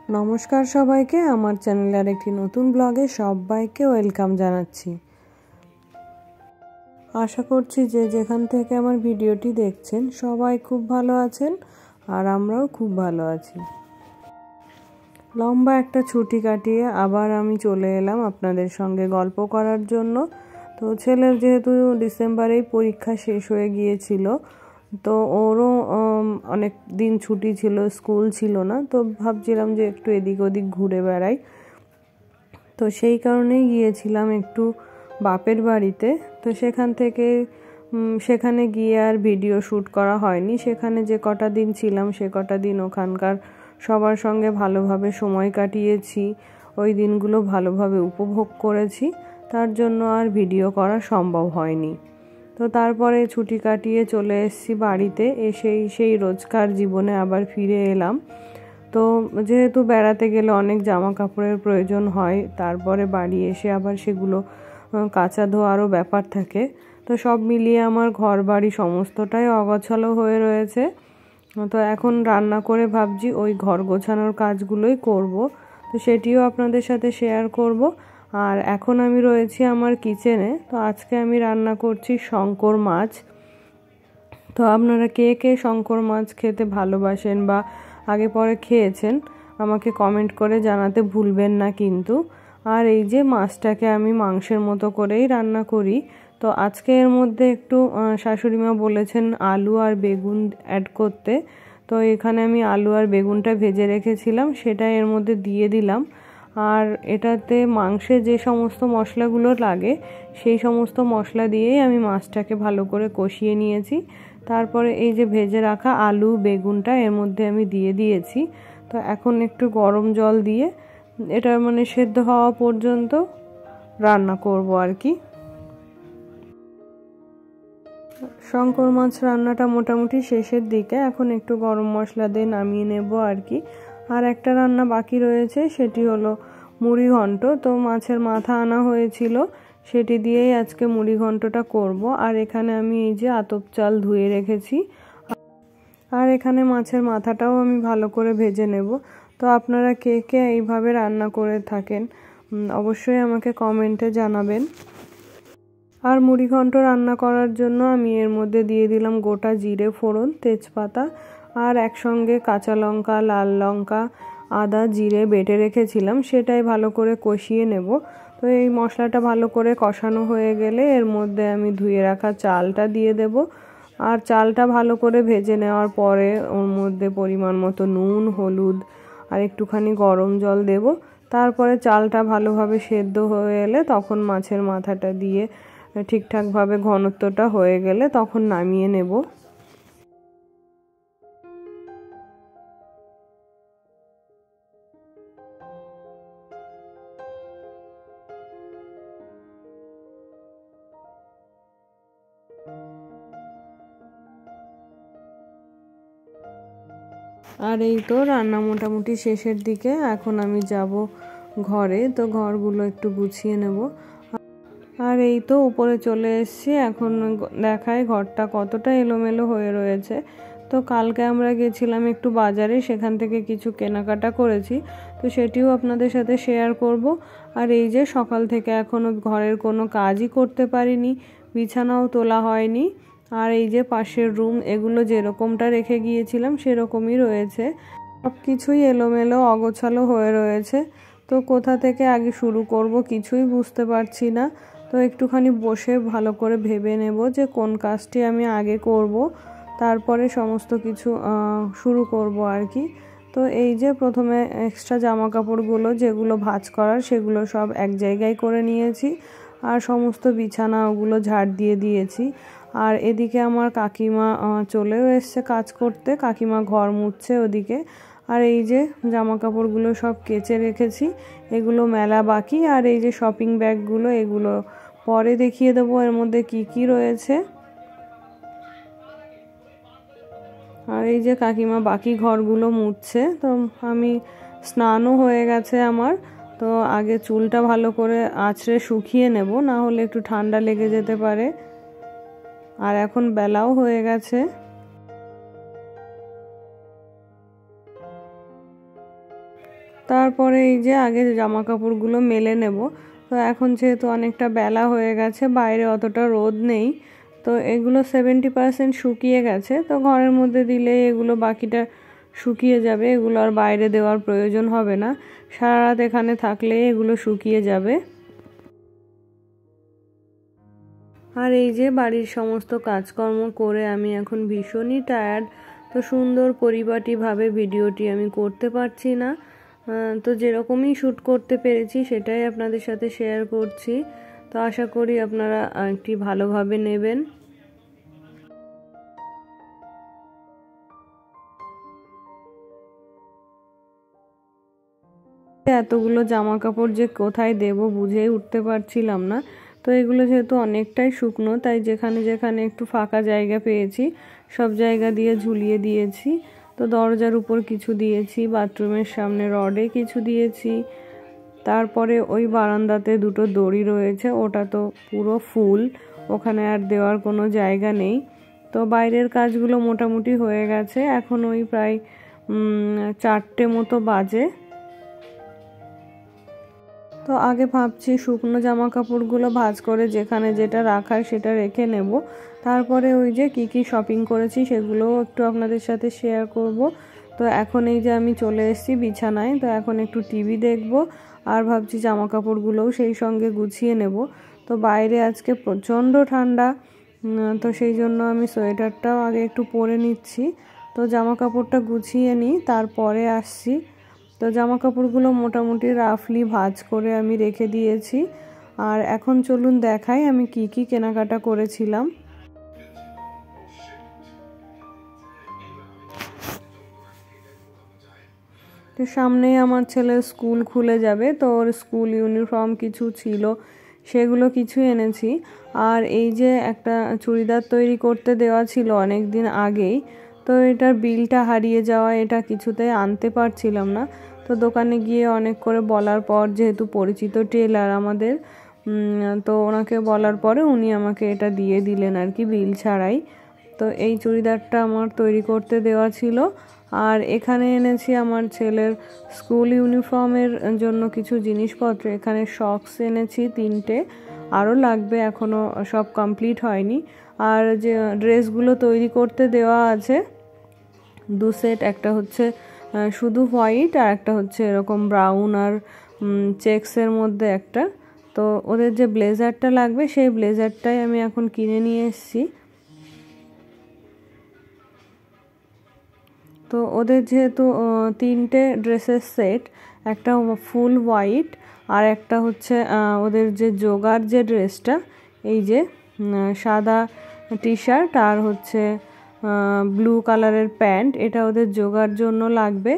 নমস্কার সবাইকে, আমার চ্যানেলের একটি নতুন ব্লগে সবাইকে ওয়েলকাম জানাচ্ছি। আশা করছি যে যেখান থেকে আমার ভিডিওটি দেখছেন সবাই খুব ভালো আছেন আর আমরাও খুব ভালো আছি। লম্বা একটা ছুটি কাটিয়ে আবার আমি চলে এলাম আপনাদের সঙ্গে গল্প করার জন্য। তো ছেলের যেহেতু ডিসেম্বরেই পরীক্ষা শেষ হয়ে গিয়েছিল, তো ওরও অনেক দিন ছুটি ছিল, স্কুল ছিল না, তো ভাবছিলাম যে একটু এদিক ওদিক ঘুরে বেড়াই। তো সেই কারণেই গিয়েছিলাম একটু বাপের বাড়িতে। তো সেখানে গিয়ে আর ভিডিও শ্যুট করা হয়নি। সেখানে যে কটা দিন ছিলাম সে কটা দিন ওখানকার সবার সঙ্গে ভালোভাবে সময় কাটিয়েছি, ওই দিনগুলো ভালোভাবে উপভোগ করেছি, তার জন্য আর ভিডিও করা সম্ভব হয়নি। তো তারপরে ছুটি কাটিয়ে চলে এসেছি বাড়িতে, এসেই সেই রোজকার জীবনে আবার ফিরে এলাম। তো যেহেতু বেড়াতে গেলে অনেক জামা কাপড়ের প্রয়োজন হয়, তারপরে বাড়ি এসে আবার সেগুলো কাচা ধোয়ারও ব্যাপার থাকে। তো সব মিলিয়ে আমার ঘর বাড়ি সমস্তটাই অগোছালো হয়ে রয়েছে। তো এখন রান্না করে ভাবছি ওই ঘর গোছানোর কাজগুলোই করব, তো সেটিও আপনাদের সাথে শেয়ার করব। আর এখন আমি রয়েছি আমার কিচেনে। তো আজকে আমি রান্না করছি শঙ্কর মাছ। তো আপনারা কে কে শঙ্কর মাছ খেতে ভালোবাসেন বা আগে পরে খেয়েছেন আমাকে কমেন্ট করে জানাতে ভুলবেন না কিন্তু। আর এই যে মাছটাকে আমি মাংসের মতো করেই রান্না করি। তো আজকে এর মধ্যে একটু শাশুড়িমা বলেছেন আলু আর বেগুন অ্যাড করতে। তো এখানে আমি আলু আর বেগুনটা ভেজে রেখেছিলাম, সেটা এর মধ্যে দিয়ে দিলাম। আর এটাতে মাংসে যে সমস্ত মশলাগুলো লাগে সেই সমস্ত মশলা দিয়েই আমি মাছটাকে ভালো করে কষিয়ে নিয়েছি। তারপরে এই যে ভেজে রাখা আলু বেগুনটা এর মধ্যে আমি দিয়ে দিয়েছি। তো এখন একটু গরম জল দিয়ে এটা সেদ্ধ হওয়া পর্যন্ত রান্না করব আর কি। শঙ্কর মাছ রান্নাটা মোটামুটি শেষের দিকে, এখন একটু গরম মশলা দিয়ে নামিয়ে নেব আর কি। আর একটা রান্না বাকি রয়েছে, সেটি হলো মুড়ি ঘন্ট। তো মাছের মাথা আনা হয়েছিল, সেটি দিয়েই আজকে মুড়ি ঘন্টটা করব। আর এখানে আমি এই যে আতপ চাল ধুয়ে রেখেছি, আর এখানে মাছের মাথাটাও আমি ভালো করে ভেজে নেব। তো আপনারা কে কে এইভাবে রান্না করে থাকেন অবশ্যই আমাকে কমেন্টে জানাবেন। আর মুড়ি ঘন্ট রান্না করার জন্য আমি এর মধ্যে দিয়ে দিলাম গোটা জিরে ফোড়ন, তেজপাতা আর একসঙ্গে কাঁচা লঙ্কা, লাল লঙ্কা, আদা, জিরে বেটে রেখেছিলাম, সেটাই ভালো করে কষিয়ে নেব। তো এই মশলাটা ভালো করে কষানো হয়ে গেলে এর মধ্যে আমি ধুয়ে রাখা চালটা দিয়ে দেব। আর চালটা ভালো করে ভেজে নেওয়ার পরে ওর মধ্যে পরিমাণ মতো নুন, হলুদ আর একটুখানি গরম জল দেব। তারপরে চালটা ভালোভাবে সেদ্ধ হয়ে এলে তখন মাছের মাথাটা দিয়ে ঠিকঠাকভাবে ঘনত্বটা হয়ে গেলে তখন নামিয়ে নেব। আর এই তো রান্না মোটামুটি শেষের দিকে, এখন আমি যাব ঘরে। তো ঘরগুলো একটু গুছিয়ে নেব। আর এই তো উপরে চলে এসেছি, এখন দেখায় ঘরটা কতটা এলোমেলো হয়ে রয়েছে। তো কালকে আমরা গেছিলাম একটু বাজারে, সেখান থেকে কিছু কেনাকাটা করেছি, তো সেটিও আপনাদের সাথে শেয়ার করব। আর এই যে সকাল থেকে এখনও ঘরের কোনো কাজই করতে পারিনি, বিছানাও তোলা হয়নি। আর এই যে পাশের রুম, এগুলো যেরকমটা রেখে গিয়েছিলাম সেরকমই রয়েছে, সব কিছুই এলোমেলো অগোছালো হয়ে রয়েছে। তো কোথা থেকে আগে শুরু করব কিছুই বুঝতে পারছি না। তো একটুখানি বসে ভালো করে ভেবে নেব যে কোন কাজটি আমি আগে করব, তারপরে সমস্ত কিছু শুরু করব আর কি। তো এই যে প্রথমে এক্সট্রা জামা কাপড়গুলো যেগুলো ভাঁজ করার সেগুলো সব এক জায়গায় করে নিয়েছি, আর সমস্ত বিছানা ওগুলো ঝাড় দিয়ে দিয়েছি। আর এদিকে আমার কাকিমা চলেও এসছে কাজ করতে, কাকিমা ঘর মুছছে ওদিকে। আর এই যে জামা কাপড়গুলো সব কেচে রেখেছি, এগুলো মেলা বাকি। আর এই যে শপিং ব্যাগগুলো, এগুলো পরে দেখিয়ে দেবো এর মধ্যে কি কি রয়েছে। আর এই যে কাকিমা বাকি ঘরগুলো মুছছে। তো আমি স্নানও হয়ে গেছে আমার, তো আগে চুলটা ভালো করে আঁচড়ে শুকিয়ে নেব, না হলে একটু ঠান্ডা লেগে যেতে পারে। আর এখন বেলাও হয়ে গেছে। তারপরে এই যে আগে জামা কাপড়গুলো মেলে নেব। তো এখন যেহেতু অনেকটা বেলা হয়ে গেছে, বাইরে অতটা রোদ নেই, তো এগুলো 70% শুকিয়ে গেছে। তো ঘরের মধ্যে দিলে এগুলো বাকিটা শুকিয়ে যাবে, এগুলো আর বাইরে দেওয়ার প্রয়োজন হবে না। সারা রাত এখানে থাকলে এগুলো শুকিয়ে যাবে। আর এই যে বাড়ির সমস্ত কাজকর্ম করে আমি এখন ভীষণই টায়ার্ড। তো সুন্দর পরিপাটিভাবে ভিডিওটি আমি করতে পারছি না, তো যেরকমই শ্যুট করতে পেরেছি সেটাই আপনাদের সাথে শেয়ার করছি। তো আশা করি আপনারা একটি ভালোভাবে নেবেন। এতগুলো জামা কাপড় যে কোথায় দেব বুঝেই উঠতে পারছিলাম না। তো এগুলো যেহেতু অনেকটাই শুকনো, তাই যেখানে যেখানে একটু ফাঁকা জায়গা পেয়েছি সব জায়গা দিয়ে ঝুলিয়ে দিয়েছি। তো দরজার উপর কিছু দিয়েছি, বাথরুমের সামনে রডে কিছু দিয়েছি, তারপরে ওই বারান্দাতে দুটো দড়ি রয়েছে, ওটা তো পুরো ফুল, ওখানে আর দেওয়ার কোনো জায়গা নেই। তো বাইরের কাজগুলো মোটামুটি হয়ে গেছে, এখন ওই প্রায় 4টে মতো বাজে। তো আগে ভাবছি শুকনো জামা কাপড়গুলো ভাঁজ করে যেখানে যেটা রাখার সেটা রেখে নেব। তারপরে ওই যে কি শপিং করেছি সেগুলোও একটু আপনাদের সাথে শেয়ার করব। তো এখন এই যে আমি চলে এসেছি বিছানায়, তো এখন একটু টিভি দেখব আর ভাবছি জামা কাপড়গুলোও সেই সঙ্গে গুছিয়ে নেব। তো বাইরে আজকে প্রচণ্ড ঠান্ডা, তো সেই জন্য আমি সোয়েটারটাও আগে একটু পরে নিচ্ছি। তো জামা কাপড়টা গুছিয়ে নিই, তারপরে আসছি। তো জামা কাপড়গুলো মোটামুটি রাফলি ভাঁজ করে আমি রেখে দিয়েছি। আর এখন চলুন দেখাই আমি কি কেনাকাটা করেছিলাম। তো সামনেই আমার ছেলের স্কুল খুলে যাবে, তো ওর স্কুল ইউনিফর্ম কিছু ছিল সেগুলো কিছু এনেছি। আর এই যে একটা চুড়িদার তৈরি করতে দেওয়া ছিল অনেক দিন আগেই, তো এটার বিলটা হারিয়ে যাওয়া, এটা কিছুতেই আনতে পারছিলাম না। তো দোকানে গিয়ে অনেক করে বলার পর, যেহেতু পরিচিত টেলার আমাদের, তো ওনাকে বলার পরে উনি আমাকে এটা দিয়ে দিলেন আর কি, বিল ছাড়াই। তো এই চুড়িদারটা আমার তৈরি করতে দেওয়া ছিল। আর এখানে এনেছি আমার ছেলের স্কুল ইউনিফর্মের জন্য কিছু জিনিসপত্র। এখানে সক্স এনেছি 3টে, আরও লাগবে, এখনও সব কমপ্লিট হয়নি। আর যে ড্রেসগুলো তৈরি করতে দেওয়া আছে 2 সেট, একটা হচ্ছে শুধু হোয়াইট আর একটা হচ্ছে এরকম ব্রাউন আর চেক্সের মধ্যে একটা। তো ওদের যে ব্লেজারটা লাগবে সেই ব্লেজারটাই আমি এখন কিনে নিয়ে এসেছি। তো ওদের যেহেতু 3টে ড্রেসের সেট, একটা ফুল হোয়াইট আর একটা হচ্ছে ওদের যে যোগার যে ড্রেসটা, এই যে সাদা টি শার্ট আর হচ্ছে ব্লু কালারের প্যান্ট, এটা ওদের যোগার জন্য লাগবে।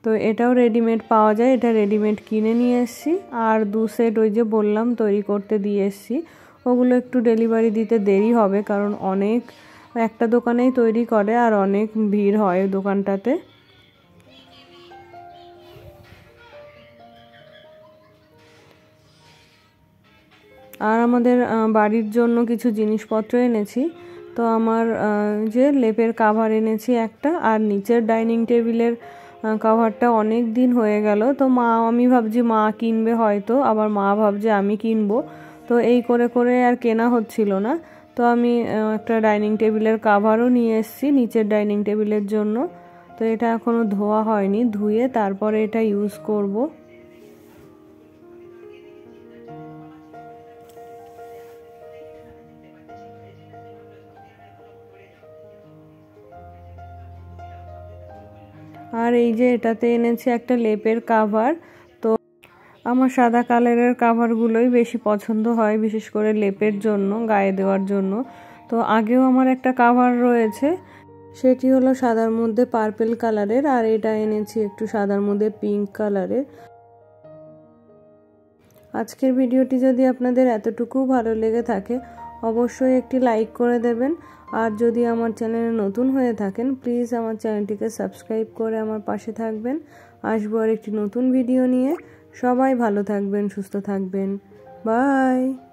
তো এটাও রেডিমেড পাওয়া যায়, এটা রেডিমেড কিনে নিয়ে এসেছি। আর 2 সেট ওই যে বললাম তৈরি করতে দিয়ে এসেছি, ওগুলো একটু ডেলিভারি দিতে দেরি হবে, কারণ অনেক একটা দোকানেই তৈরি করে আর অনেক ভিড় হয় দোকানটাতে। আর আমাদের বাড়ির জন্য কিছু জিনিসপত্র এনেছি। তো আমার যে লেপের কাভার এনেছি একটা, আর নিচের ডাইনিং টেবিলের কাভারটা অনেক দিন হয়ে গেল। তো আমি ভাবছি মা কিনবে হয়তো, আবার মা ভাবছে আমি কিনবো, তো এই করে করে আর কেনা হচ্ছিল না। তো আমি একটা ডাইনিং টেবিলের কাভারও নিয়ে এসেছি নিচের ডাইনিং টেবিলের জন্য। তো এটা এখনও ধোয়া হয়নি, ধুয়ে তারপরে এটা ইউজ করব। আর এই যে এটাতে এনেছি একটা লেপের কাভার। তো আমার সাদা কালারের কাভারগুলোই বেশি পছন্দ হয়, বিশেষ করে লেপের জন্য, গায়ে দেওয়ার জন্য। তো আগেও আমার একটা কাভার রয়েছে, সেটি হলো সাদার মধ্যে পার্পল কালারের, আর এটা এনেছি একটু সাদার মধ্যে পিঙ্ক কালারের। আজকের ভিডিওটি যদি আপনাদের এতটুকু ভালো লেগে থাকে অবশ্যই একটি লাইক করে দেবেন। আর যদি আমার চ্যানেলে নতুন হয়ে থাকেন প্লিজ আমার চ্যানেলটিকে সাবস্ক্রাইব করে আমার পাশে থাকবেন। আসবো আর একটি নতুন ভিডিও নিয়ে। সবাই ভালো থাকবেন, সুস্থ থাকবেন, বাই।